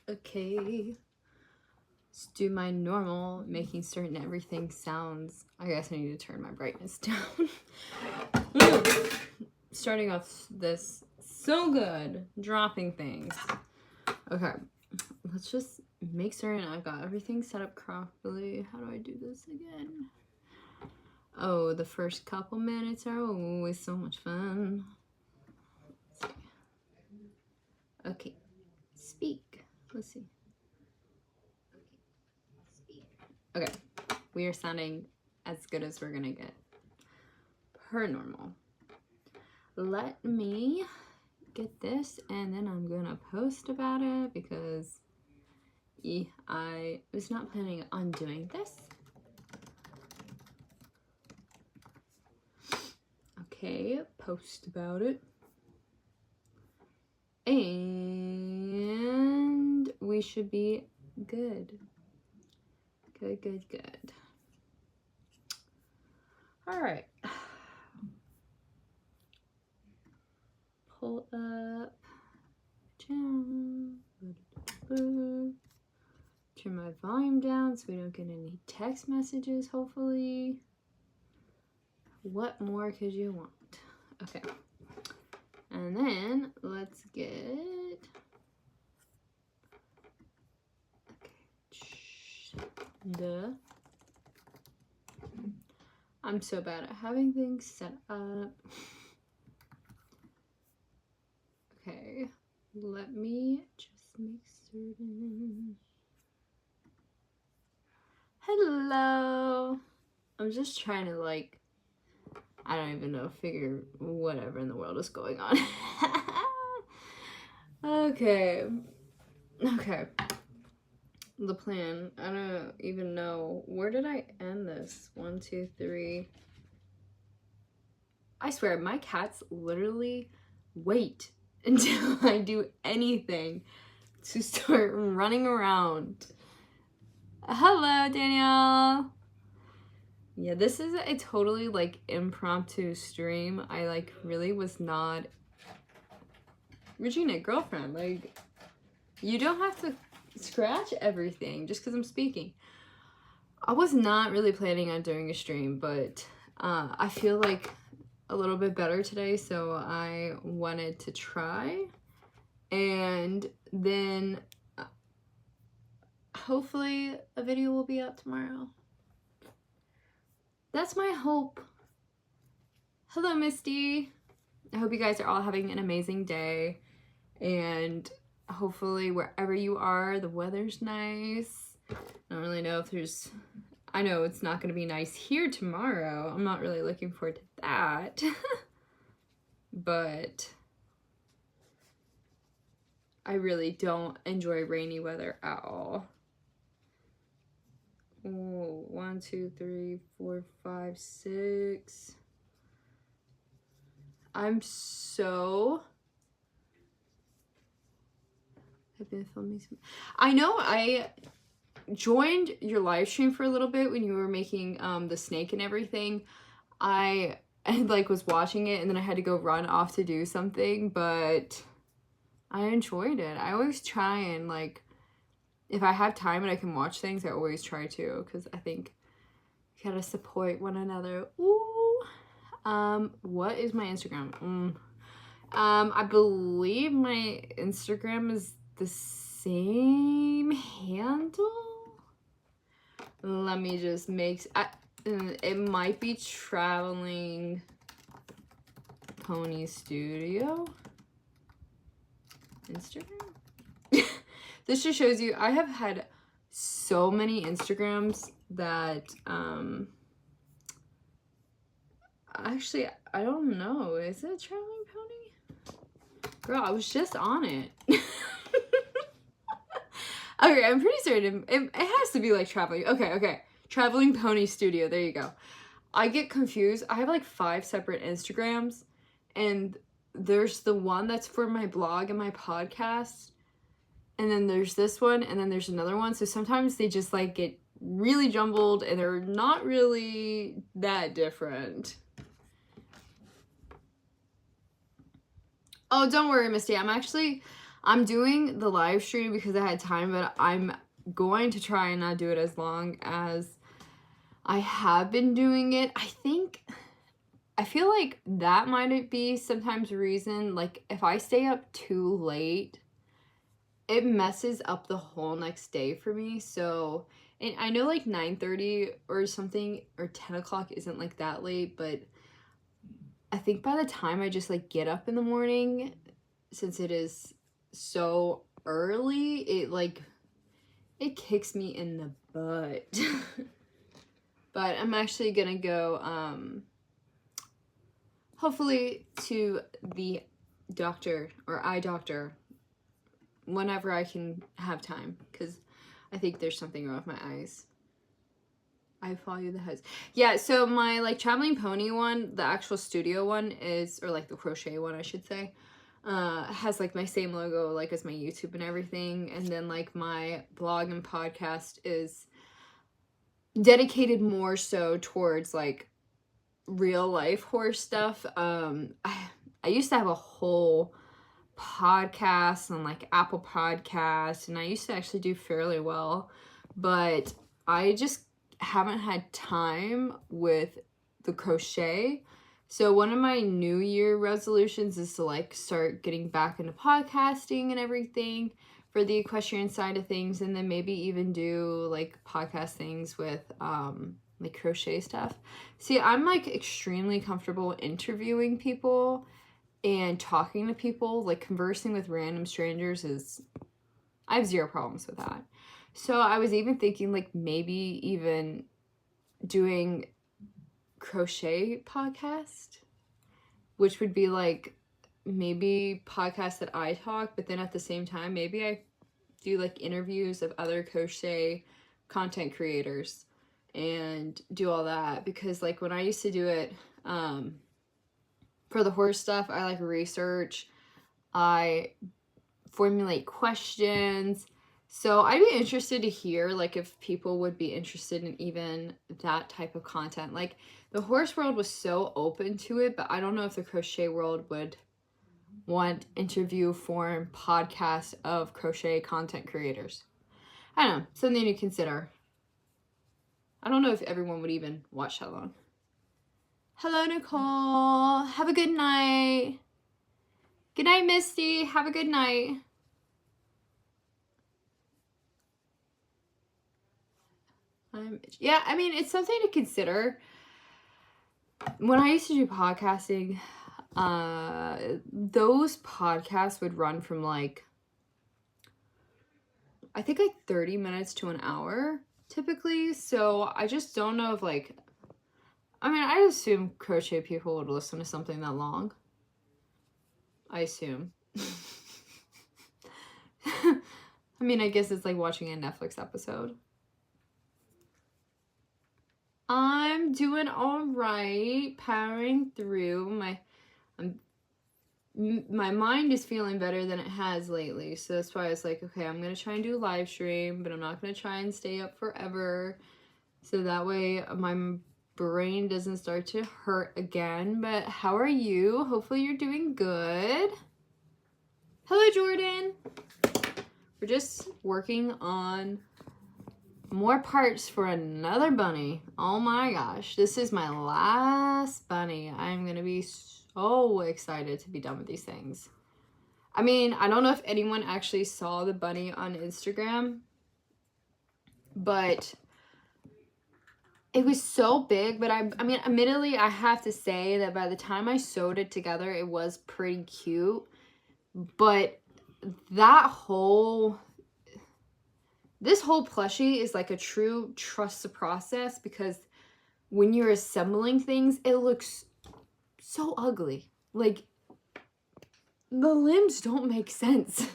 Okay. Let's do my normal, making certain everything sounds. I guess I need to turn my brightness down. Starting off this so good, dropping things. Okay, let's just make certain I've got everything set up properly. How do I do this again? Oh, the first couple minutes are always so much fun. Let's see. Okay, speak. Let's see. Okay, we are sounding as good as we're gonna get. Per normal. Let me get this and then I'm gonna post about it because I was not planning on doing this. Okay, post about it. And we should be good. Good. All right. Pull up. Turn my volume down so we don't get any text messages, hopefully. What more could you want? Okay. And then let's get... Okay. I'm so bad at having things set up. Okay. Let me just make certain... Hello! I'm just trying to, like, I don't even know, figure whatever in the world is going on. Okay. The plan. I don't even know. Where did I end this? 1, 2, 3. I swear, my cats literally wait until I do anything to start running around. Hello, Danielle. Yeah, this is a totally, like, impromptu stream. I, like, really was not... Regina, girlfriend, like, you don't have to scratch everything just because I'm speaking. I was not really planning on doing a stream, but I feel like a little bit better today, so I wanted to try. And then hopefully a video will be out tomorrow. That's my hope. Hello, Misty. I hope you guys are all having an amazing day. And hopefully wherever you are, the weather's nice. I don't really know if there's... I know it's not going to be nice here tomorrow. I'm not really looking forward to that. But I really don't enjoy rainy weather at all. Oh, 1, 2, 3, 4, 5, 6. I'm so... I've been filming some... I know I joined your live stream for a little bit when you were making the snake and everything. I like was watching it and then I had to go run off to do something, but I enjoyed it. I always try and, like, if I have time and I can watch things, I always try to, because I think we gotta support one another. Ooh. What is my Instagram? I believe my Instagram is the same handle. Let me just make... it might be Traveling Pony Studio. Instagram? This just shows you, I have had so many Instagrams that, actually, I don't know. Is it Traveling Pony? Girl, I was just on it. Okay, I'm pretty certain it has to be like Traveling. Okay. Traveling Pony Studio. There you go. I get confused. I have like 5 separate Instagrams, and there's the one that's for my blog and my podcast, and then there's this one, and then there's another one. So sometimes they just like get really jumbled, and they're not really that different. Oh, don't worry, Misty. I'm actually, I'm doing the live stream because I had time, but I'm going to try and not do it as long as I have been doing it. I feel like that might be sometimes a reason, like, if I stay up too late, it messes up the whole next day for me. So, and I know like 9:30 or something, or 10 o'clock isn't like that late, but I think by the time I just like get up in the morning, since it is so early, it kicks me in the butt. But I'm actually gonna go hopefully to the doctor or eye doctor whenever I can have time, because I think there's something wrong with my eyes. I follow the heads. Yeah, so my like traveling pony one, the actual studio one is, or like the crochet one I should say, has like my same logo like as my YouTube and everything. And then like my blog and podcast is dedicated more so towards like real life horse stuff. I used to have a whole podcast on like Apple Podcasts, and I used to actually do fairly well, but I just haven't had time with the crochet. So one of my New Year resolutions is to like start getting back into podcasting and everything for the equestrian side of things, and then maybe even do like podcast things with like crochet stuff. See, I'm like extremely comfortable interviewing people and talking to people, like conversing with random strangers I have zero problems with that. So I was even thinking like maybe even doing crochet podcast, which would be like maybe podcasts that I talk, but then at the same time, maybe I do like interviews of other crochet content creators and do all that. Because like when I used to do it, for the horse stuff, I like research, I formulate questions. So I'd be interested to hear like if people would be interested in even that type of content. Like the horse world was so open to it, but I don't know if the crochet world would want interview form podcasts of crochet content creators. I don't know, something to consider. I don't know if everyone would even watch that long. Hello, Nicole. Have a good night. Good night, Misty. Have a good night. Yeah, I mean, it's something to consider. When I used to do podcasting, those podcasts would run from like, I think like 30 minutes to an hour typically. So I just don't know if like, I mean, I assume crochet people would listen to something that long. I assume. I mean, I guess it's like watching a Netflix episode. I'm doing all right, powering through. My mind is feeling better than it has lately, so that's why I was like, okay, I'm gonna try and do a live stream, but I'm not gonna try and stay up forever, so that way my brain doesn't start to hurt again. But how are you? Hopefully you're doing good. Hello, Jordan. We're just working on more parts for another bunny. Oh my gosh, this is my last bunny. I'm gonna be so excited to be done with these things. I mean, I don't know if anyone actually saw the bunny on Instagram, but it was so big. But I mean, admittedly, I have to say that by the time I sewed it together, it was pretty cute. But this whole plushie is like a true trust the process, because when you're assembling things, it looks so ugly. Like, the limbs don't make sense.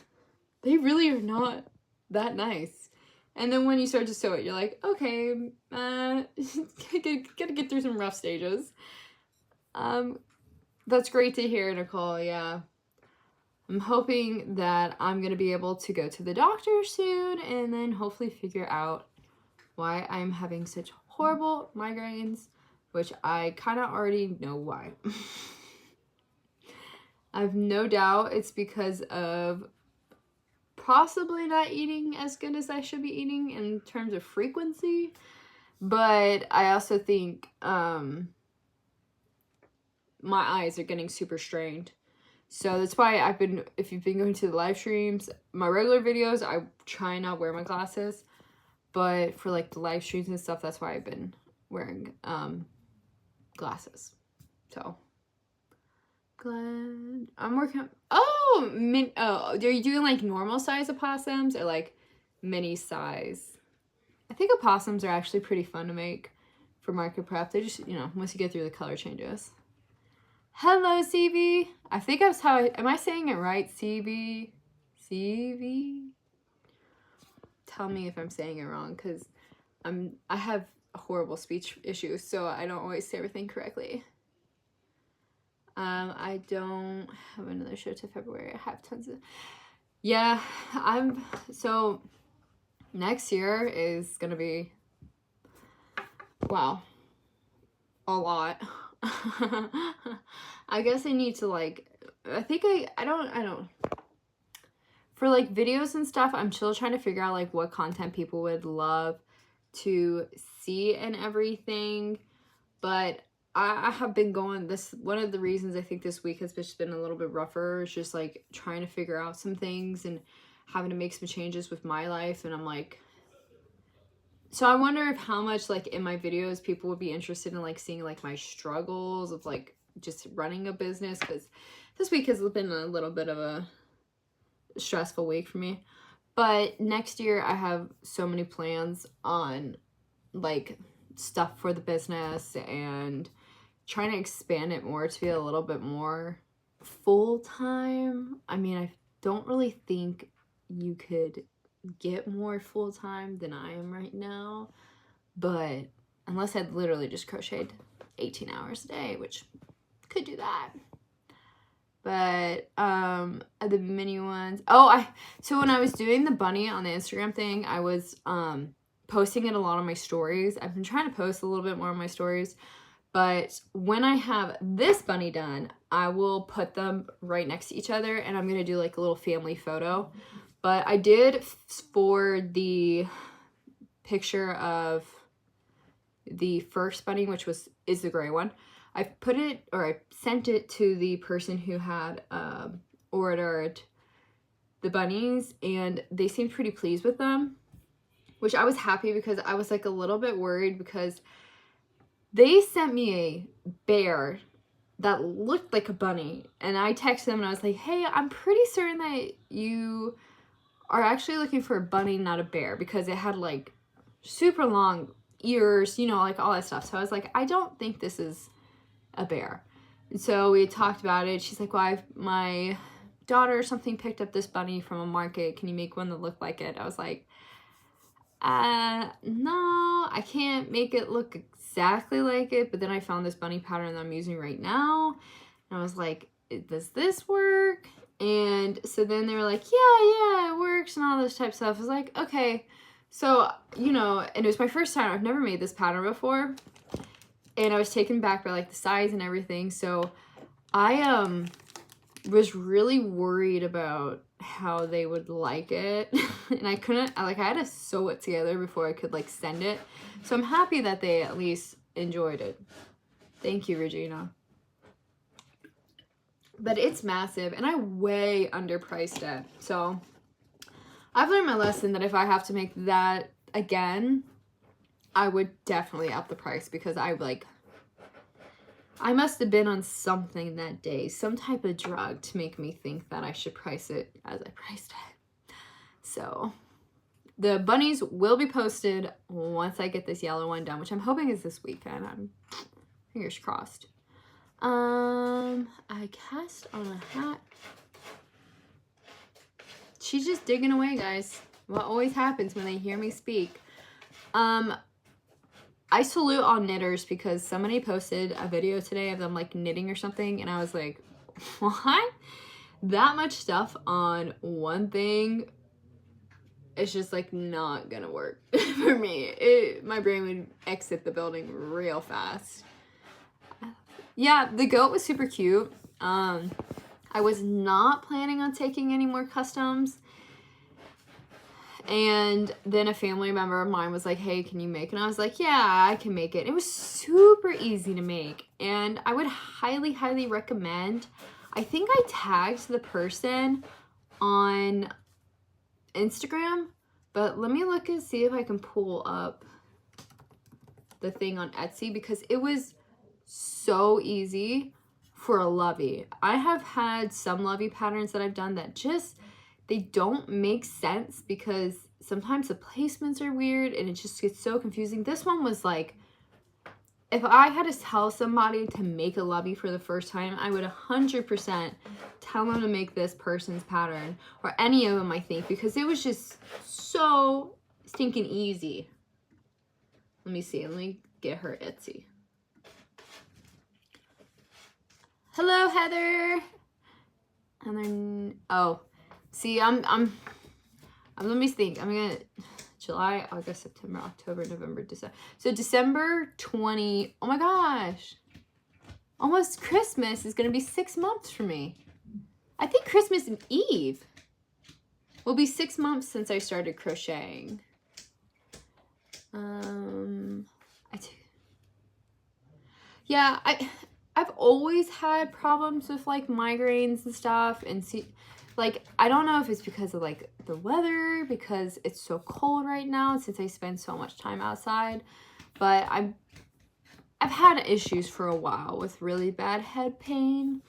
They really are not that nice. And then when you start to sew it, you're like, okay, gotta get through some rough stages. That's great to hear, Nicole, yeah. I'm hoping that I'm going to be able to go to the doctor soon and then hopefully figure out why I'm having such horrible migraines, which I kind of already know why. I've no doubt it's because of possibly not eating as good as I should be eating in terms of frequency. But I also think my eyes are getting super strained. So that's why if you've been going to the live streams, my regular videos, I try not wear my glasses. But for like the live streams and stuff, that's why I've been wearing glasses. So glad I'm working. Oh, are you doing like normal size opossums or like mini size? I think opossums are actually pretty fun to make for market prep. They just, once you get through the color changes. Hello, CB. I think that's how am I saying it right? CB? CV? Tell me if I'm saying it wrong, because I have horrible speech issues, so I don't always say everything correctly. I don't have another show till February. I have tons of... Yeah, so next year is gonna be, wow, a lot. I guess I need to like, I think I don't, for like videos and stuff, I'm still trying to figure out like what content people would love to see and everything. But I have been going, one of the reasons I think this week has just been a little bit rougher is just like trying to figure out some things and having to make some changes with my life. And I'm like, so I wonder if how much like in my videos people would be interested in like seeing like my struggles of like just running a business, because this week has been a little bit of a stressful week for me. But next year I have so many plans on like stuff for the business and trying to expand it more to be a little bit more full-time. I mean, I don't really think you could get more full-time than I am right now, but unless I'd literally just crocheted 18 hours a day, which could do that. But the mini ones, so when I was doing the bunny on the Instagram thing, I was posting it a lot on my stories. I've been trying to post a little bit more on my stories, but when I have this bunny done, I will put them right next to each other, and I'm gonna do like a little family photo. But I did for the picture of the first bunny, which is the gray one. I sent it to the person who had ordered the bunnies, and they seemed pretty pleased with them, which I was happy, because I was like a little bit worried because they sent me a bear that looked like a bunny, and I texted them and I was like, hey, I'm pretty certain that you are actually looking for a bunny, not a bear, because it had like super long ears, like all that stuff. So I was like, I don't think this is a bear. And so we talked about it. She's like, well, my daughter or something picked up this bunny from a market. Can you make one that looked like it? I was like, no, I can't make it look exactly like it. But then I found this bunny pattern that I'm using right now, and I was like, does this work? And so then they were like, yeah, it works and all this type of stuff. I was like, okay. So, and it was my first time. I've never made this pattern before. And I was taken back by like the size and everything. So I was really worried about how they would like it. And I had to sew it together before I could like send it. So I'm happy that they at least enjoyed it. Thank you, Regina. But it's massive, and I way underpriced it. So I've learned my lesson that if I have to make that again, I would definitely up the price, because I must have been on something that day, some type of drug to make me think that I should price it as I priced it. So the bunnies will be posted once I get this yellow one done, which I'm hoping is this weekend. I'm fingers crossed. I cast on a hat. She's just digging away, guys. What always happens when they hear me speak. I salute all knitters, because somebody posted a video today of them like knitting or something, and I was like, what? That much stuff on one thing, it's just like not gonna work for me. My brain would exit the building real fast. Yeah, the goat was super cute. I was not planning on taking any more customs. And then a family member of mine was like, hey, can you make it? And I was like, yeah, I can make it. It was super easy to make. And I would highly, highly recommend. I think I tagged the person on Instagram, but let me look and see if I can pull up the thing on Etsy, because it was so easy for a lovey. I have had some lovey patterns that I've done that just, they don't make sense because sometimes the placements are weird and it just gets so confusing. This one was like, if I had to tell somebody to make a lovey for the first time, I would 100% tell them to make this person's pattern, or any of them, I think, because it was just so stinking easy. Let me see. Let me get her Etsy. Hello, Heather. And then, oh, see, I'm let me think. I'm gonna, July, August, September, October, November, December. So December 20, oh my gosh. Almost Christmas is gonna be 6 months for me. I think Christmas Eve will be 6 months since I started crocheting. Yeah, I've always had problems with like migraines and stuff, and see, like, I don't know if it's because of like the weather, because it's so cold right now since I spend so much time outside, but I've had issues for a while with really bad head pain.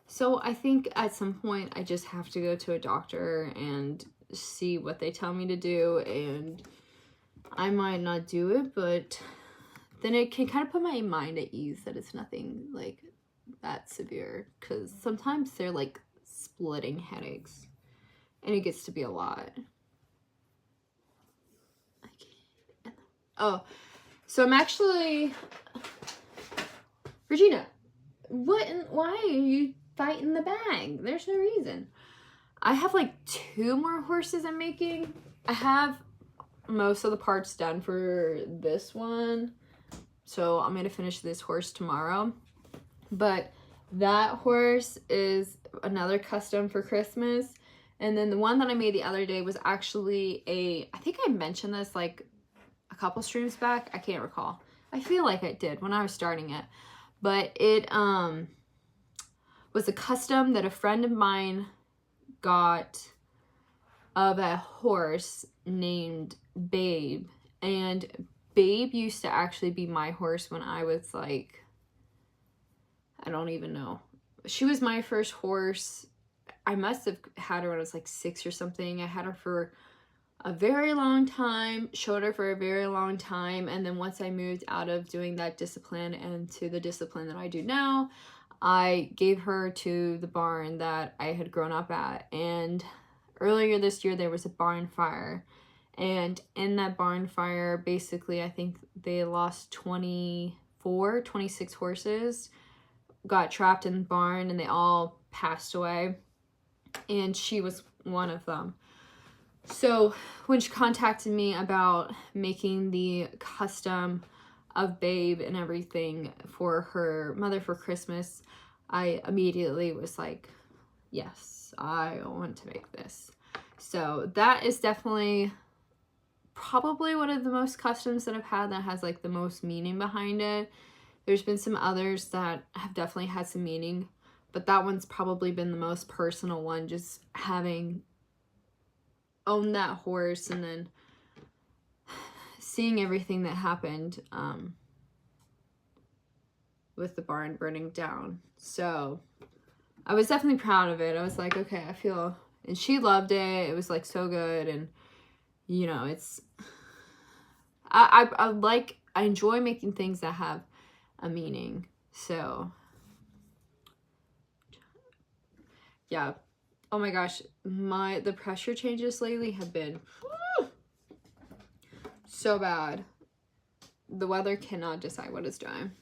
So I think at some point I just have to go to a doctor and see what they tell me to do, and I might not do it, but then it can kind of put my mind at ease that it's nothing like that severe, because sometimes they're like splitting headaches and it gets to be a lot. Oh, so I'm actually, Regina, why are you fighting the bag? There's no reason. I have like 2 more horses I'm making. I have most of the parts done for this one, so I'm gonna finish this horse tomorrow. But that horse is another custom for Christmas. And then the one that I made the other day was actually I think I mentioned this like a couple streams back. I can't recall. I feel like I did when I was starting it. But it was a custom that a friend of mine got of a horse named Babe. And Babe used to actually be my horse when I was like, I don't even know. She was my first horse. I must have had her when I was like 6 or something. I had her for a very long time, showed her for a very long time, and then once I moved out of doing that discipline and to the discipline that I do now, I gave her to the barn that I had grown up at. And earlier this year there was a barn fire, and in that barn fire, basically I think they lost 26 horses, got trapped in the barn, and they all passed away, and she was one of them. So when she contacted me about making the custom of Babe and everything for her mother for Christmas, I immediately was like, yes, I want to make this. So that is definitely probably one of the most customs that I've had that has like the most meaning behind it. There's been some others that have definitely had some meaning, but that one's probably been the most personal one, just having owned that horse and then seeing everything that happened with the barn burning down. So I was definitely proud of it. I was like, okay, I feel, and she loved it. It was like so good. And you know, it's, I enjoy making things that have a meaning. So yeah. Oh my gosh, the pressure changes lately have been so bad. The weather cannot decide what it's doing.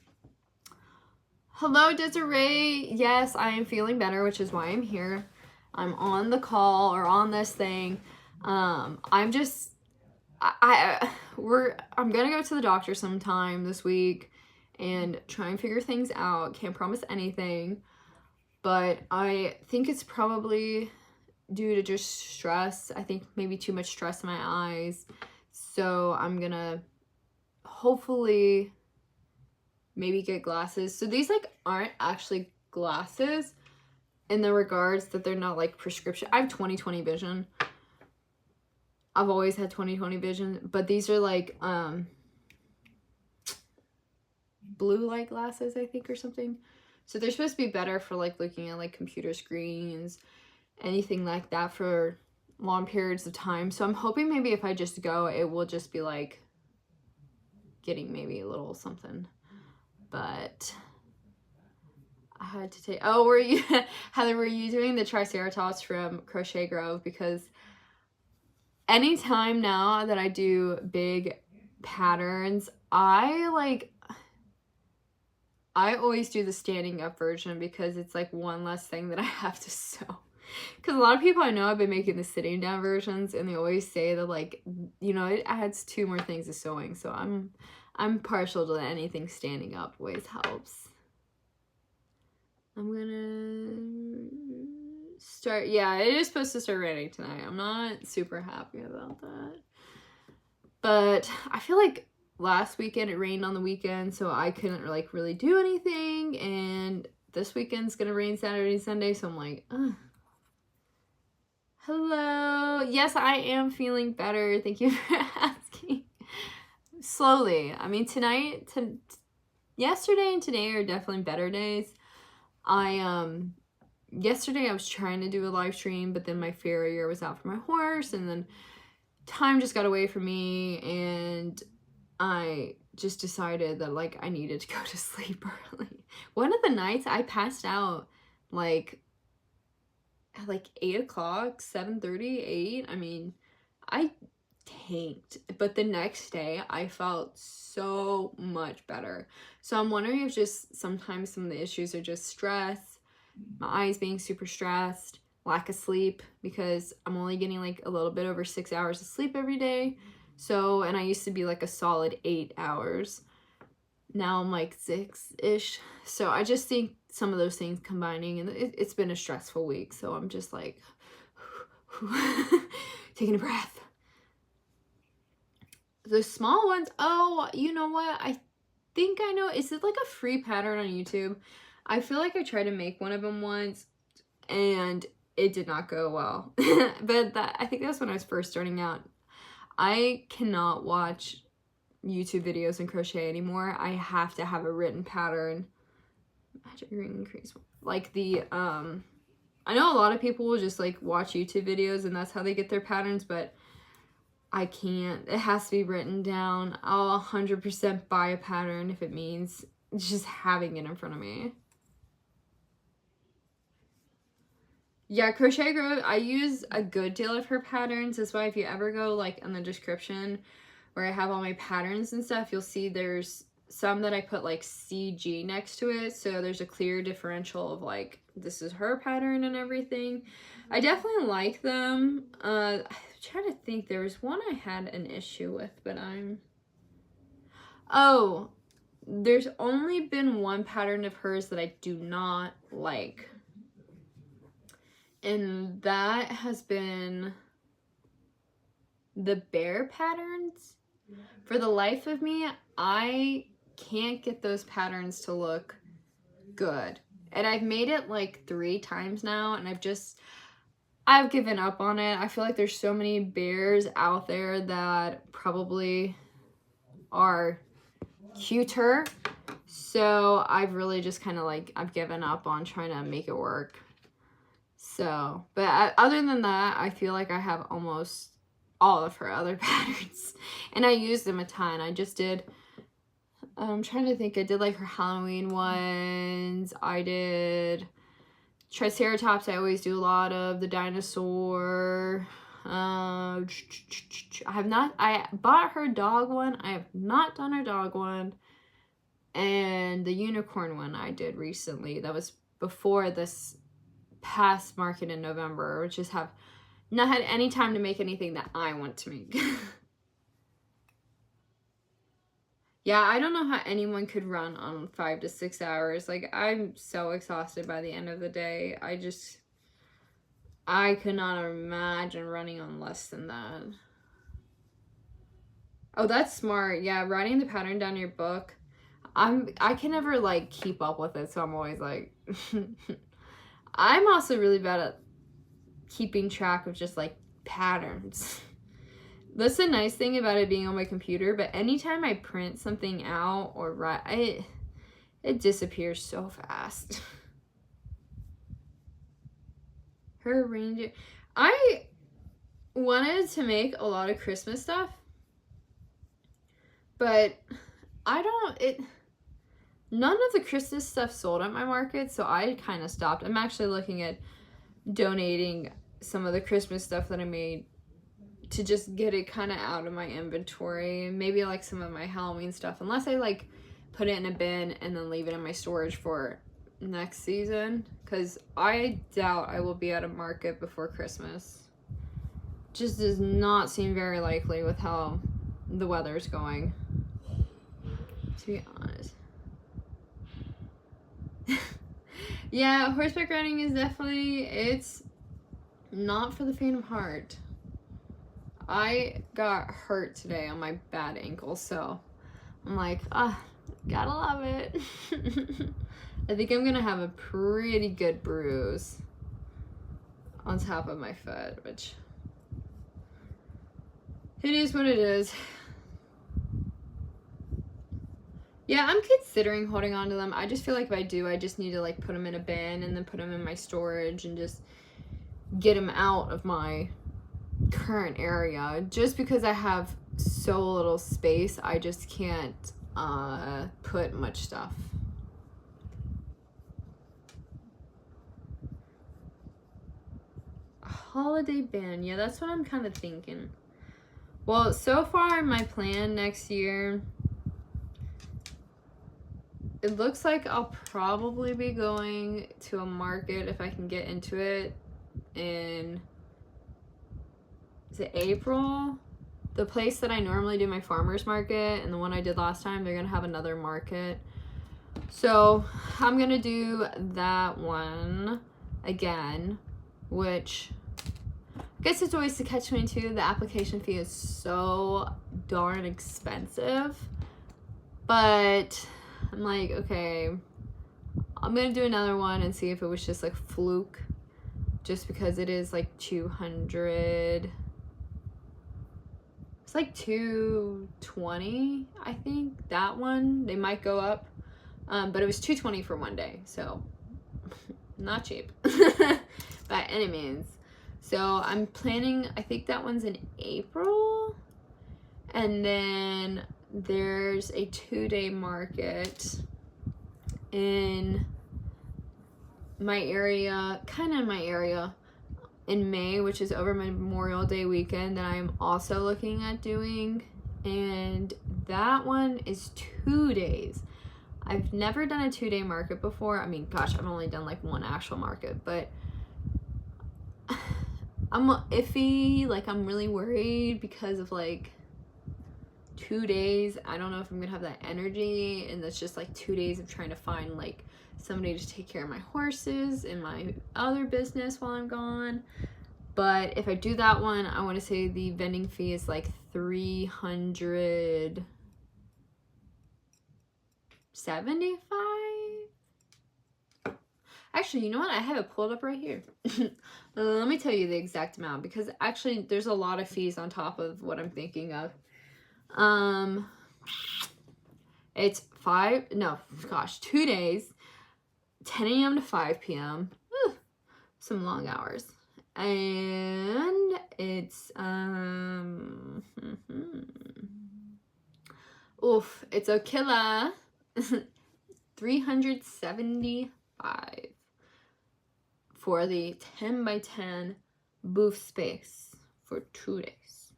Hello, Desiree. Yes, I am feeling better, which is why I'm here. I'm on the call or on this thing. I'm just, I'm gonna go to the doctor sometime this week and try and figure things out. Can't promise anything, but I think it's probably due to just stress. I think maybe too much stress in my eyes. So I'm gonna hopefully maybe get glasses. So these like aren't actually glasses in the regards that they're not like prescription. I have 20/20 vision. I've always had 20/20 vision, but these are like blue light glasses, I think, or something. So they're supposed to be better for like looking at like computer screens, anything like that for long periods of time. So I'm hoping maybe if I just go, it will just be like getting maybe a little something. But I had to take, oh, were you, Heather, were you doing the Triceratops from Crochet Grove? Because anytime now that I do big patterns, I always do the standing up version because it's like one less thing that I have to sew. Because a lot of people I know have been making the sitting down versions, and they always say that, like, you know, it adds 2 more things to sewing. So I'm partial to anything standing up always helps. I'm gonna start, yeah, it is supposed to start raining tonight. I'm not super happy about that. But I feel like last weekend it rained on the weekend, so I couldn't like really do anything, and this weekend's gonna rain Saturday and Sunday, so I'm like, ugh. Hello. Yes, I am feeling better. Thank you for asking. Slowly. I mean, yesterday and today are definitely better days. Yesterday I was trying to do a live stream, but then my farrier was out for my horse, and then time just got away from me, and I just decided that like I needed to go to sleep early. One of the nights I passed out like at like 8 o'clock, 7:30, 8. I mean, I tanked, but the next day I felt so much better. So I'm wondering if just sometimes some of the issues are just stress, my eyes being super stressed, lack of sleep, because I'm only getting like a little bit over 6 hours of sleep every day. So, and I used to be like a solid 8 hours. Now I'm like 6-ish. So I just think some of those things combining, and it's been a stressful week. So I'm just like taking a breath. The small ones, oh, you know what? I think I know. Is it like a free pattern on YouTube? I feel like I tried to make one of them once and it did not go well. But I think that's when I was first starting out. I cannot watch YouTube videos in crochet anymore. I have to have a written pattern. Magic ring increase. Like the, I know a lot of people will just like watch YouTube videos and that's how they get their patterns, but I can't. It has to be written down. I'll 100% buy a pattern if it means just having it in front of me. Yeah, Crochet Grove, I use a good deal of her patterns. That's why if you ever go like in the description where I have all my patterns and stuff, you'll see there's some that I put like CG next to it. So there's a clear differential of like, this is her pattern and everything. I definitely like them. I'm trying to think, there was one I had an issue with, but oh, there's only been one pattern of hers that I do not like. And that has been the bear patterns. For the life of me, I can't get those patterns to look good. And I've made it like 3 times now, and I've given up on it. I feel like there's so many bears out there that probably are cuter. So I've really just kind of like, I've given up on trying to make it work. So, but other than that, I feel like I have almost all of her other patterns. And I use them a ton. I just did, I'm trying to think, I did like her Halloween ones. I did Triceratops, I always do a lot of. The dinosaur. I bought her dog one. I have not done her dog one. And the unicorn one I did recently. That was before this past market in November, which just have not had any time to make anything that I want to make. Yeah, I don't know how anyone could run on 5 to 6 hours. Like, I'm so exhausted by the end of the day. I could not imagine running on less than that. Oh, that's smart. Yeah, writing the pattern down in your book. I can never like keep up with it, so I'm always like I'm also really bad at keeping track of just like patterns. That's the nice thing about it being on my computer, but anytime I print something out or write, it disappears so fast. Her reindeer. I wanted to make a lot of Christmas stuff, but none of the Christmas stuff sold at my market, so I kind of stopped. I'm actually looking at donating some of the Christmas stuff that I made to just get it kind of out of my inventory, and maybe like some of my Halloween stuff, unless I like put it in a bin and then leave it in my storage for next season, because I doubt I will be at a market before Christmas. Just does not seem very likely with how the weather's going, to be honest. Yeah, horseback riding is definitely, it's not for the faint of heart. I got hurt today on my bad ankle, so I'm like, gotta love it. I think I'm gonna have a pretty good bruise on top of my foot, which it is what it is. Yeah, I'm considering holding on to them. I just feel like if I do, I just need to like put them in a bin and then put them in my storage and just get them out of my current area. Just because I have so little space, I just can't put much stuff. A holiday bin. Yeah, that's what I'm kind of thinking. Well, so far my plan next year, it looks like I'll probably be going to a market if I can get into it in, is it April? The place that I normally do my farmer's market and the one I did last time, they're gonna have another market. So I'm gonna do that one again, which I guess it's always to catch-22. The application fee is so darn expensive, but I'm like, okay, I'm gonna do another one and see if it was just like fluke, just because it is like 200. It's like 220, I think, that one. They might go up, but it was 220 for one day, so not cheap by any means. So I'm planning, I think that one's in April, and then there's a 2-day market in my area, kind of in my area, in May, which is over Memorial Day weekend, that I'm also looking at doing, and that one is 2 days. I've never done a 2-day market before. I mean, gosh, I've only done like one actual market, but I'm iffy, like I'm really worried because of like 2 days. I don't know if I'm gonna have that energy, and that's just like 2 days of trying to find like somebody to take care of my horses and my other business while I'm gone. But if I do that one, I want to say the vending fee is like $375. Actually, you know what? I have it pulled up right here. Let me tell you the exact amount, because actually there's a lot of fees on top of what I'm thinking of. It's 2 days, 10 a.m. to 5 p.m. Some long hours. And it's it's a killer. 375 for the 10 by 10 booth space for 2 days.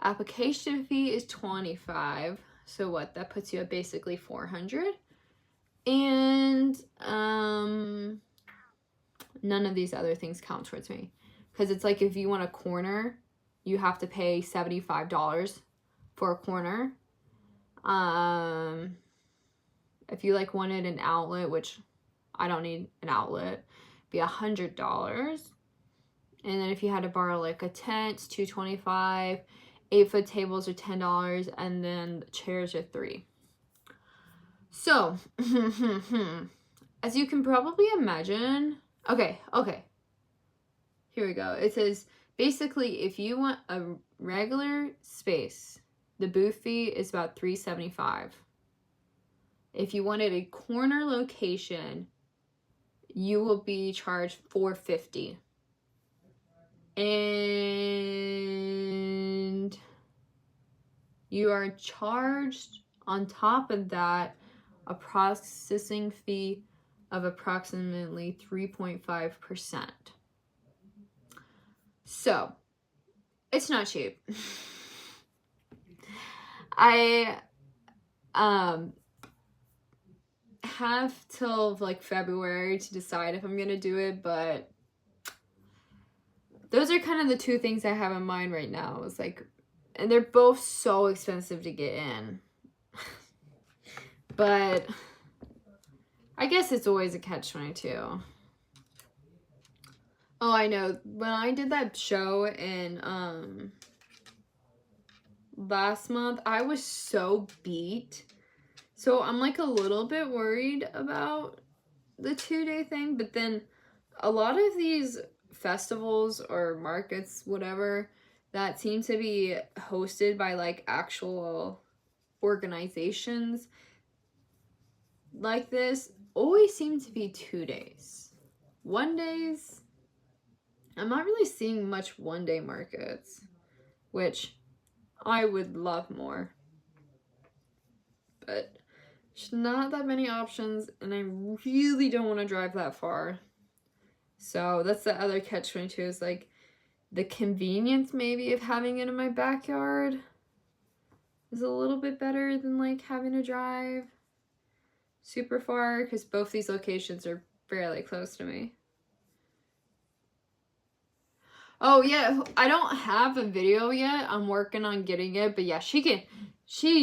Application fee is $25. So what? That puts you at basically $400. And none of these other things count towards me, because it's like if you want a corner, you have to pay $75 for a corner. If you like wanted an outlet, which I don't need an outlet, be $100. And then if you had to borrow like a tent, it's $2.25. 8-foot tables are $10, and then chairs are $3. So, as you can probably imagine, okay. Here we go. It says, basically, if you want a regular space, the booth fee is about $3.75. If you wanted a corner location, you will be charged $4.50. And you are charged on top of that a processing fee of approximately 3.5%. So, it's not cheap. I have till like February to decide if I'm gonna do it, but those are kind of the two things I have in mind right now. It's like, and they're both so expensive to get in. But I guess it's always a catch-22. Oh, I know. When I did that show in last month, I was so beat. So I'm like a little bit worried about the 2-day thing, but then a lot of these festivals or markets, whatever, that seem to be hosted by like actual organizations like this always seem to be 2 days. 1 days, I'm not really seeing much 1-day markets, which I would love more. But there's not that many options, and I really don't want to drive that far. So that's the other catch-22 is like the convenience maybe of having it in my backyard is a little bit better than like having to drive super far, because both these locations are fairly close to me. Oh yeah, I don't have a video yet. I'm working on getting it, but yeah, she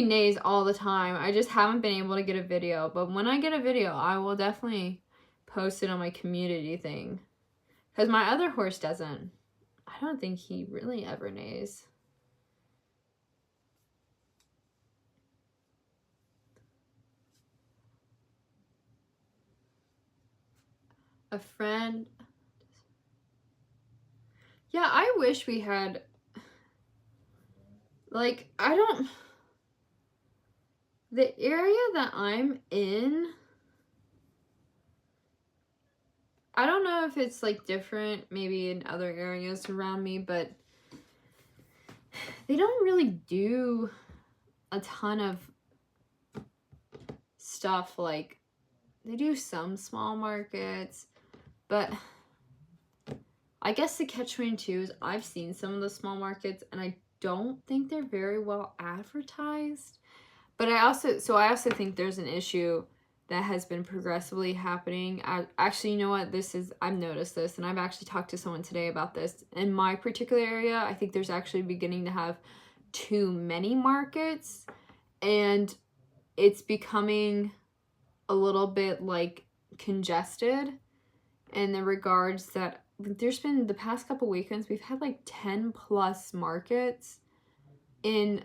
neighs all the time. I just haven't been able to get a video, but when I get a video, I will definitely post it on my community thing. Because my other horse doesn't. I don't think he really ever neighs. A friend. Yeah, I wish we had, like, the area that I'm in, I don't know if it's like different maybe in other areas around me, but they don't really do a ton of stuff. Like, they do some small markets, but I guess the catch-22 is I've seen some of the small markets and I don't think they're very well advertised. But I also think there's an issue that has been progressively happening. Actually, you know what? I've noticed this, and I've actually talked to someone today about this. In my particular area, I think there's actually beginning to have too many markets, and it's becoming a little bit like congested in the regards that there's been the past couple weekends, we've had like 10 plus markets in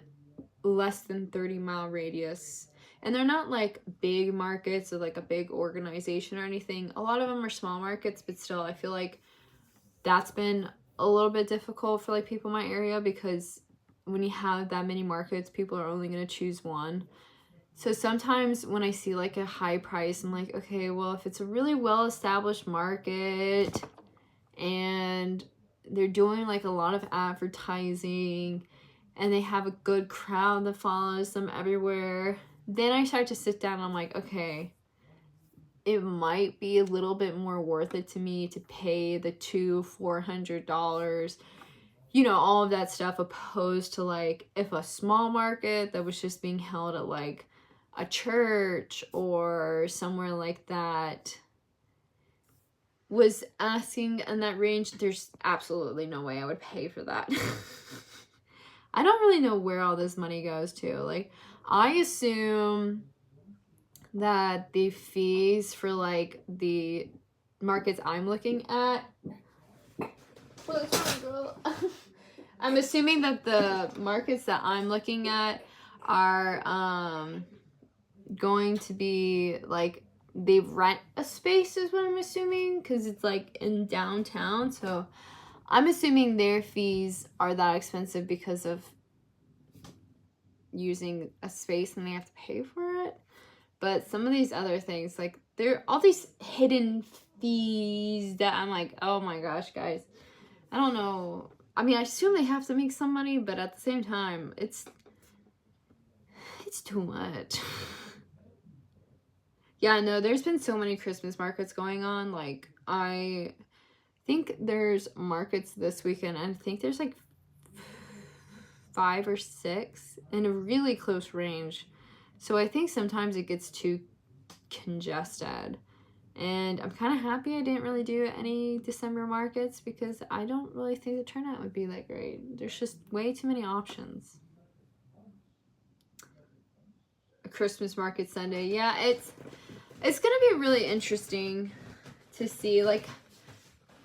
less than 30-mile radius. And they're not like big markets or like a big organization or anything. A lot of them are small markets, but still, I feel like that's been a little bit difficult for like people in my area, because when you have that many markets, people are only going to choose one. So sometimes when I see like a high price, I'm like, okay, well, if it's a really well-established market and they're doing like a lot of advertising and they have a good crowd that follows them everywhere, then I start to sit down and I'm like, okay, it might be a little bit more worth it to me to pay the $400, you know, all of that stuff, opposed to like if a small market that was just being held at like a church or somewhere like that was asking in that range. There's absolutely no way I would pay for that. I don't really know where all this money goes to. Like, I assume that the fees for like the markets I'm looking at What's wrong, girl? I'm assuming that the markets that I'm looking at are going to be like they rent a space is what I'm assuming, because it's like in downtown. So I'm assuming their fees are that expensive because of using a space and they have to pay for it. But some of these other things, like there are all these hidden fees that I'm like, oh my gosh, guys, I don't know. I mean, I assume they have to make some money, but at the same time, it's too much. Yeah, no, there's been so many Christmas markets going on. Like, I think there's markets this weekend, and I think there's like 5 or 6 in a really close range. So I think sometimes it gets too congested. And I'm kind of happy I didn't really do any December markets because I don't really think the turnout would be that great. There's just way too many options. A Christmas market Sunday. Yeah, it's going to be really interesting to see. Like,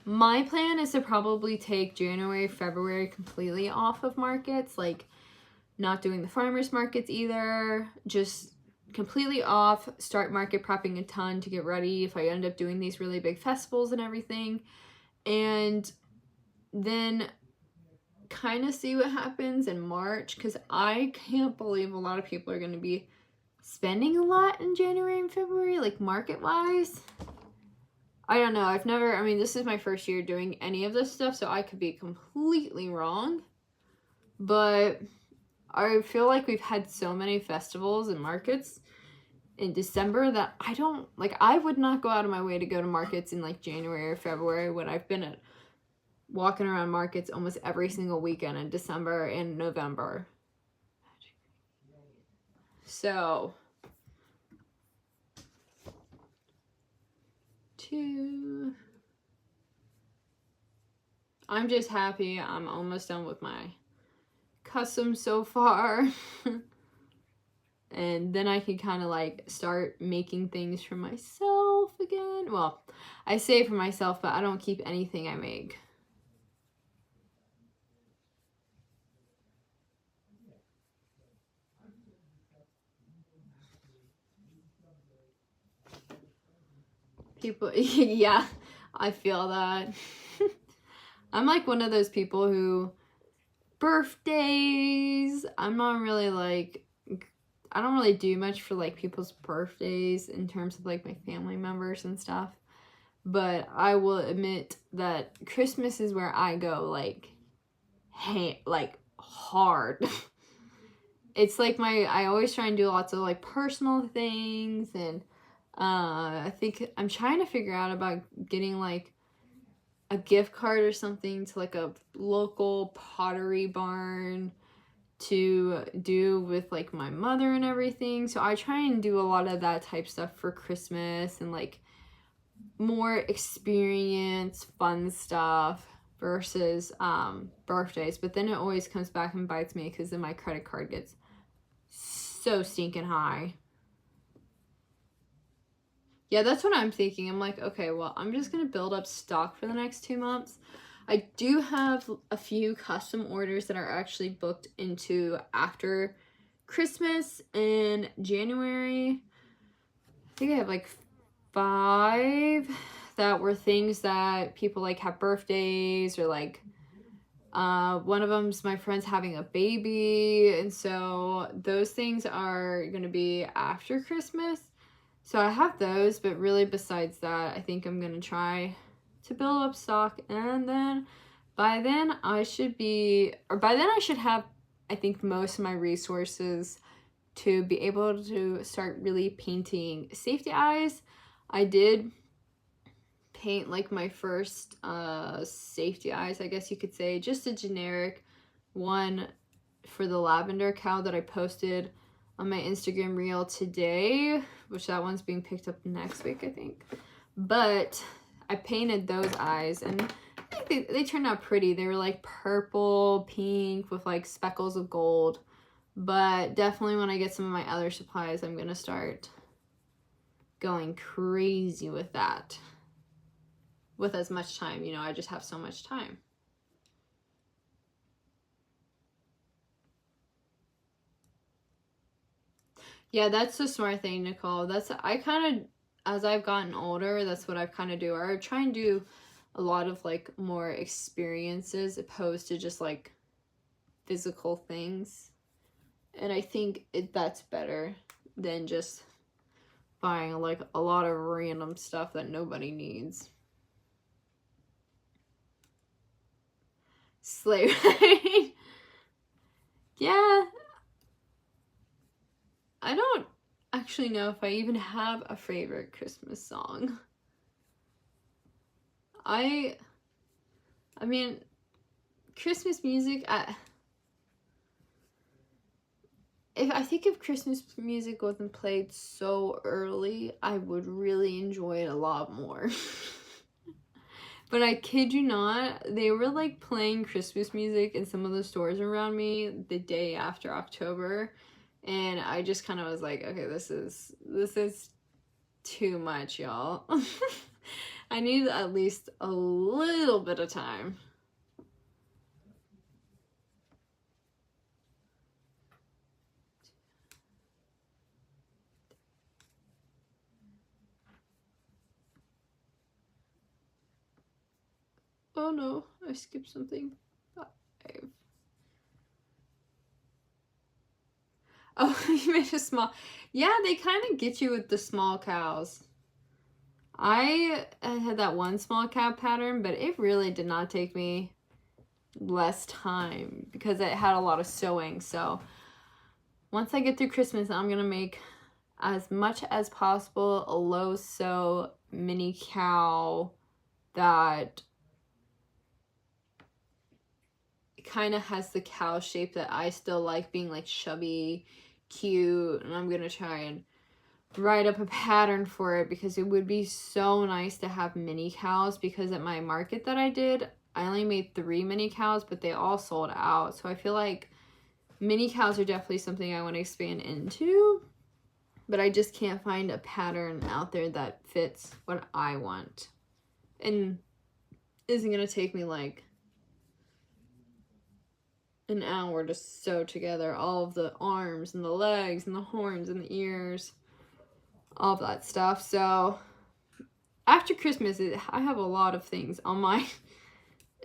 my plan is to probably take January, February completely off of markets. Like, not doing the farmers markets either. Just completely off, start market prepping a ton to get ready if I end up doing these really big festivals and everything, and then kind of see what happens in March, because I can't believe a lot of people are going to be spending a lot in January and February, like market wise. I don't know. I mean, this is my first year doing any of this stuff, so I could be completely wrong, but I feel like we've had so many festivals and markets in December that I would not go out of my way to go to markets in like January or February when I've been walking around markets almost every single weekend in December and November. So, I'm just happy I'm almost done with my custom so far. And then I can kind of like start making things for myself again. Well, I say for myself, but I don't keep anything I make. People, yeah, I feel that. I'm like one of those people who, birthdays, I'm not really like, I don't really do much for like people's birthdays in terms of like my family members and stuff. But I will admit that Christmas is where I go like, hey, like hard. It's like I always try and do lots of like personal things, and I think I'm trying to figure out about getting like a gift card or something to like a local pottery barn to do with like my mother and everything. So I try and do a lot of that type stuff for Christmas and like more experience, fun stuff versus birthdays. But then it always comes back and bites me because then my credit card gets so stinking high. Yeah, that's what I'm thinking. I'm like, okay, well, I'm just going to build up stock for the next 2 months. I do have a few custom orders that are actually booked into after Christmas in January. I think I have like 5 that were things that people like have birthdays or like one of them's my friend's having a baby, and so those things are going to be after Christmas. So I have those, but really besides that, I think I'm going to try to build up stock, and then by then I should have, I think, most of my resources to be able to start really painting safety eyes. I did paint like my first safety eyes, I guess you could say, just a generic one for the lavender cow that I posted on my Instagram reel today, which that one's being picked up next week, I think. But I painted those eyes, and I think they turned out pretty. They were like purple, pink with like speckles of gold. But definitely when I get some of my other supplies, I'm going to start going crazy with that. With as much time, I just have so much time. Yeah, that's the smart thing, Nicole. I kind of, as I've gotten older, that's what I've kind of do. I try and do a lot of like more experiences opposed to just like physical things. And I think that's better than just buying like a lot of random stuff that nobody needs. Sleigh ride. Yeah. I don't actually know if I even have a favorite Christmas song. I mean, Christmas music, if Christmas music wasn't played so early, I would really enjoy it a lot more. But I kid you not, they were like playing Christmas music in some of the stores around me the day after October, and I just kind of was like, okay, this is too much, y'all. I need at least a little bit of time. Oh no, I skipped something. 5. Oh, you made a small. Yeah, they kind of get you with the small cows. I had that one small cow pattern, but it really did not take me less time because it had a lot of sewing. So once I get through Christmas, I'm going to make as much as possible a low sew mini cow that kind of has the cow shape that I still like, being like chubby, cute, and I'm gonna try and write up a pattern for it because it would be so nice to have mini cows, because at my market that I did, I only made 3 mini cows, but they all sold out. So I feel like mini cows are definitely something I want to expand into, but I just can't find a pattern out there that fits what I want and isn't gonna take me like an hour to sew together all of the arms and the legs and the horns and the ears, all of that stuff. So after Christmas, I have a lot of things on my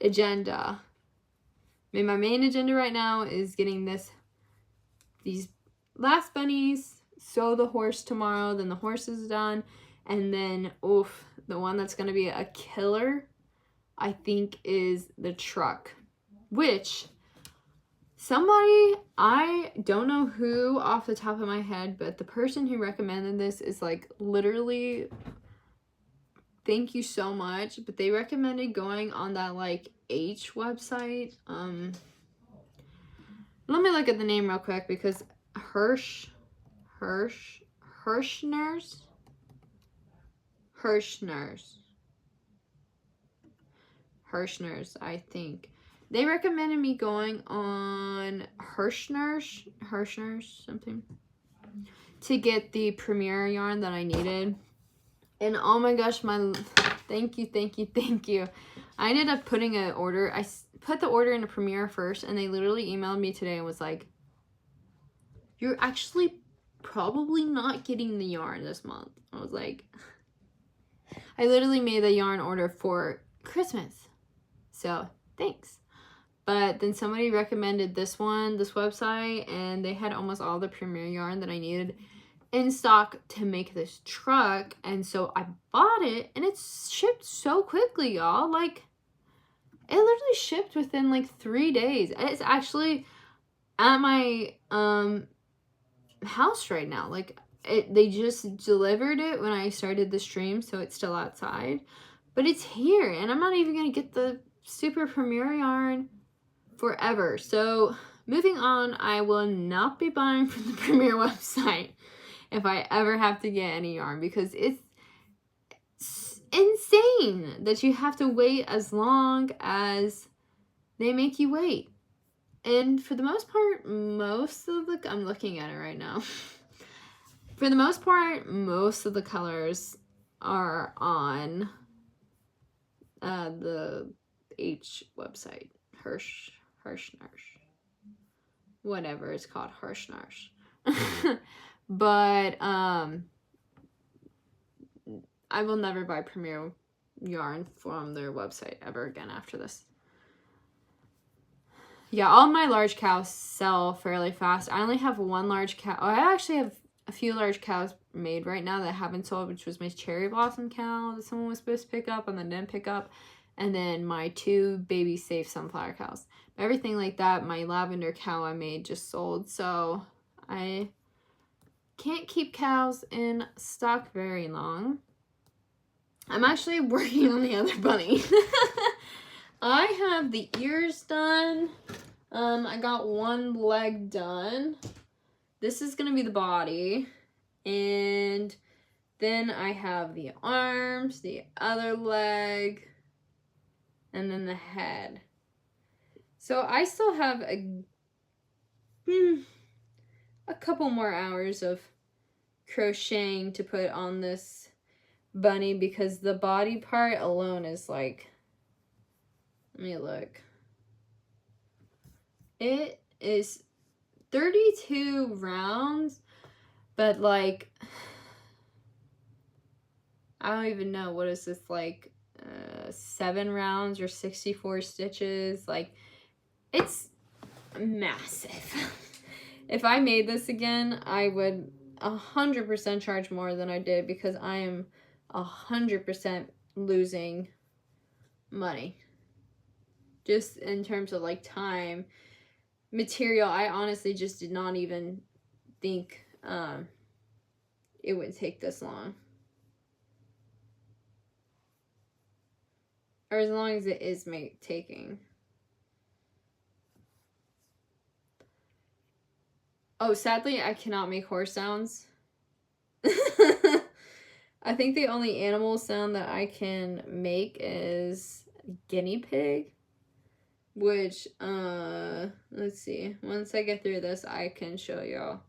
agenda. I mean, my main agenda right now is getting these last bunnies, sew the horse tomorrow, then the horse is done, and then the one that's going to be a killer, I think, is the truck, which somebody, I don't know who off the top of my head, but the person who recommended this is like literally, thank you so much, but they recommended going on that like H website. Let me look at the name real quick because Hirschner's, I think. They recommended me going on Hirschner's something to get the Premier yarn that I needed. And oh my gosh, thank you. I ended up putting an order. I put the order in a Premier first, and they literally emailed me today and was like, you're actually probably not getting the yarn this month. I was like, I literally made the yarn order for Christmas. So thanks. But then somebody recommended this website, and they had almost all the Premier yarn that I needed in stock to make this truck. And so I bought it, and it's shipped so quickly, y'all. Like, it literally shipped within like 3 days. It's actually at my house right now. Like, they just delivered it when I started the stream, so it's still outside. But it's here, and I'm not even going to get the super Premier yarn forever. So moving on, I will not be buying from the Premier website if I ever have to get any yarn, because it's insane that you have to wait as long as they make you wait. And for the most part, I'm looking at it right now. For the most part, most of the colors are on the H website, Hirschner's, whatever it's called, Hirschner's. But I will never buy Premier yarn from their website ever again after this. Yeah, all my large cows sell fairly fast. I only have one large cow. I actually have a few large cows made right now that haven't sold, which was my cherry blossom cow that someone was supposed to pick up and then didn't pick up. And then my 2 baby safe sunflower cows. Everything like that, my lavender cow I made just sold. So I can't keep cows in stock very long. I'm actually working on the other bunny. I have the ears done. I got one leg done. This is gonna be the body. And then I have the arms, the other leg, and then the head. So I still have a couple more hours of crocheting to put on this bunny because the body part alone is like, let me look. It is 32 rounds, but like, I don't even know, what is this, like 7 rounds or 64 stitches? Like, it's massive. If I made this again, I would 100% charge more than I did because I am 100% losing money. Just in terms of like time, material, I honestly just did not even think it would take this long. Or as long as it is taking. Oh, sadly, I cannot make horse sounds. I think the only animal sound that I can make is guinea pig. Which, let's see. Once I get through this, I can show y'all.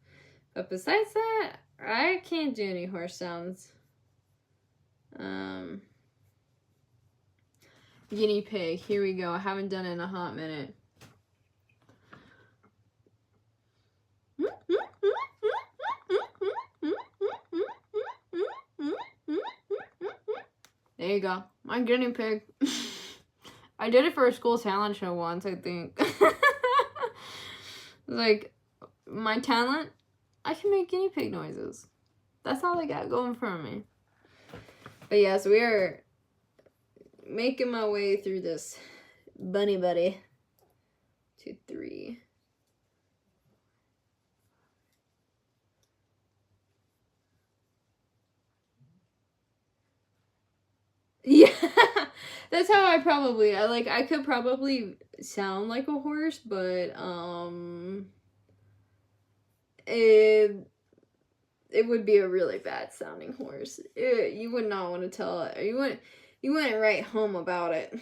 But besides that, I can't do any horse sounds. Guinea pig. Here we go. I haven't done it in a hot minute. There you go. My guinea pig. I did it for a school talent show once, I think. Like, my talent, I can make guinea pig noises. That's all I got going for me. But yeah, so we are making my way through this bunny buddy. 2, 3. Yeah, that's how I could probably sound like a horse, but it would be a really bad sounding horse. You would not want to tell it. You wouldn't write home about it.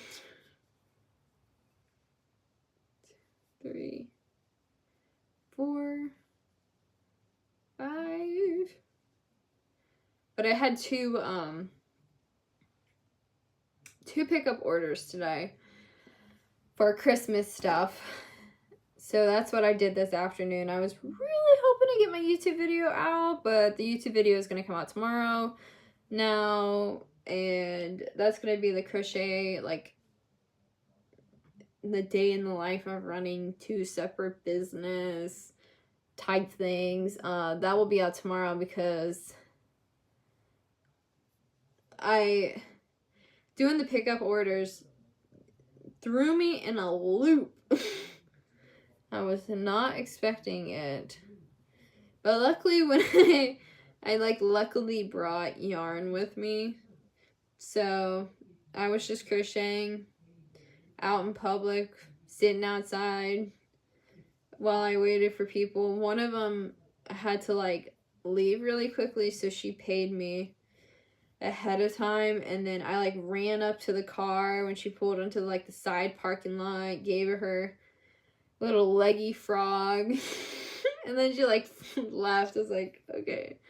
3, 4, 5. But I had two pickup orders today for Christmas stuff. So that's what I did this afternoon. I was really hoping to get my YouTube video out, but the YouTube video is going to come out tomorrow now, and that's going to be the crochet, like, the day in the life of running 2 separate business type things. That will be out tomorrow because doing the pickup orders threw me in a loop. I was not expecting it. But luckily when I luckily brought yarn with me. So I was just crocheting out in public, sitting outside while I waited for people. One of them had to leave really quickly, so she paid me ahead of time, and then I ran up to the car when she pulled into the side parking lot, gave her little leggy frog, and then she laughed. I was like, okay,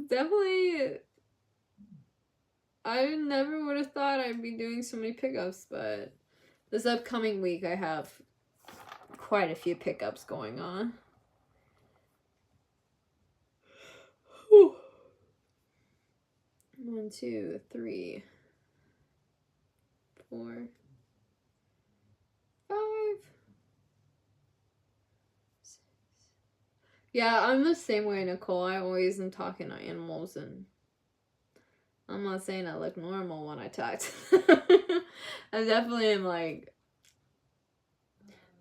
definitely, I never would have thought I'd be doing so many pickups, but this upcoming week I have quite a few pickups going on. Whew. 1, 2, 3, 4, 5, 6. Yeah, I'm the same way, Nicole. I always am talking to animals, and I'm not saying I look normal when I talk to them. I definitely am like,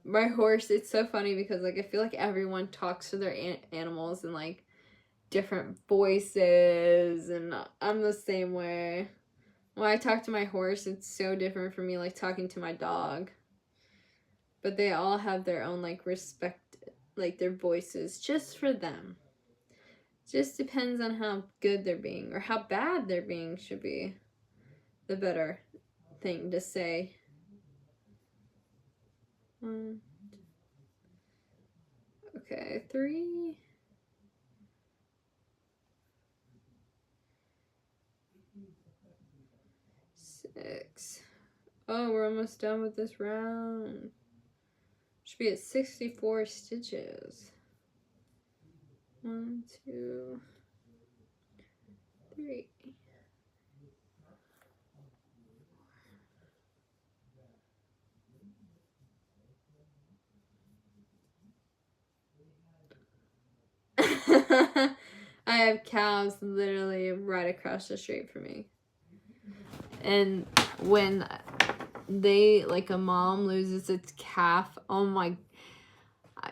my horse, it's so funny because like I feel like everyone talks to their animals in like different voices, and I'm the same way. When I talk to my horse, it's so different from me like talking to my dog. But they all have their own like respect, like their voices just for them. Just depends on how good they're being or how bad they're being should be the better thing to say. 1, okay, 3, 6. Oh, we're almost done with this round. Should be at 64 stitches. 1, 2, 3. I have cows literally right across the street from me. And when they, like a mom loses its calf, oh my,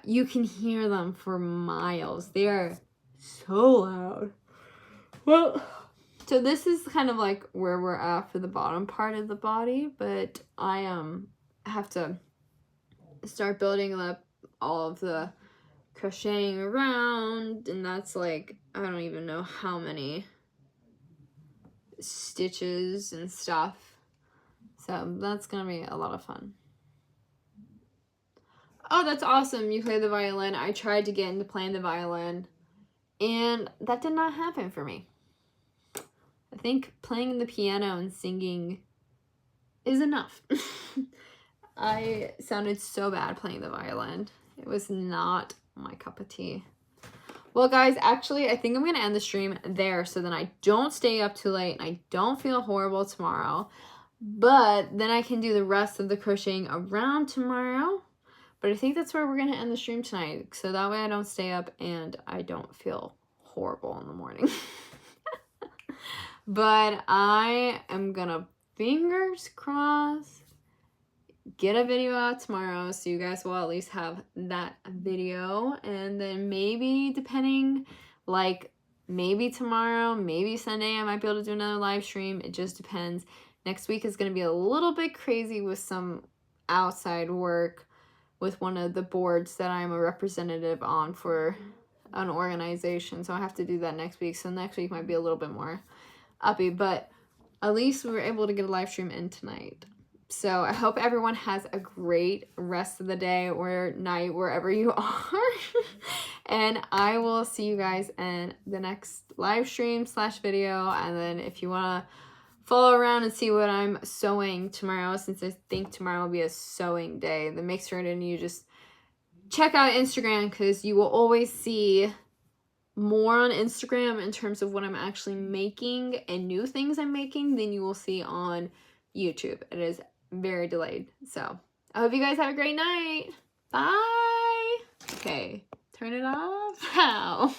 you can hear them for miles. They are so loud. Well, so this is kind of like where we're at for the bottom part of the body, but I have to start building up all of the crocheting around, and that's like, I don't even know how many stitches and stuff. So that's gonna be a lot of fun. Oh, that's awesome. You play the violin. I tried to get into playing the violin, and that did not happen for me. I think playing the piano and singing is enough. I sounded so bad playing the violin. It was not my cup of tea. Well, guys, actually, I think I'm going to end the stream there so then I don't stay up too late and I don't feel horrible tomorrow. But then I can do the rest of the crocheting around tomorrow. But I think that's where we're going to end the stream tonight. So that way I don't stay up and I don't feel horrible in the morning. But I am going to, fingers crossed, get a video out tomorrow so you guys will at least have that video. And then maybe, depending, like maybe tomorrow, maybe Sunday, I might be able to do another live stream. It just depends. Next week is going to be a little bit crazy with some outside work with one of the boards that I'm a representative on for an organization. So I have to do that next week. So next week might be a little bit more uppy, but at least we were able to get a live stream in tonight. So I hope everyone has a great rest of the day or night, wherever you are. And I will see you guys in the next live stream / video. And then if you want to follow around and see what I'm sewing tomorrow, since I think tomorrow will be a sewing day, then make sure that you just check out Instagram, because you will always see more on Instagram in terms of what I'm actually making and new things I'm making than you will see on YouTube. It is very delayed. So I hope you guys have a great night. Bye. Okay, turn it off. How?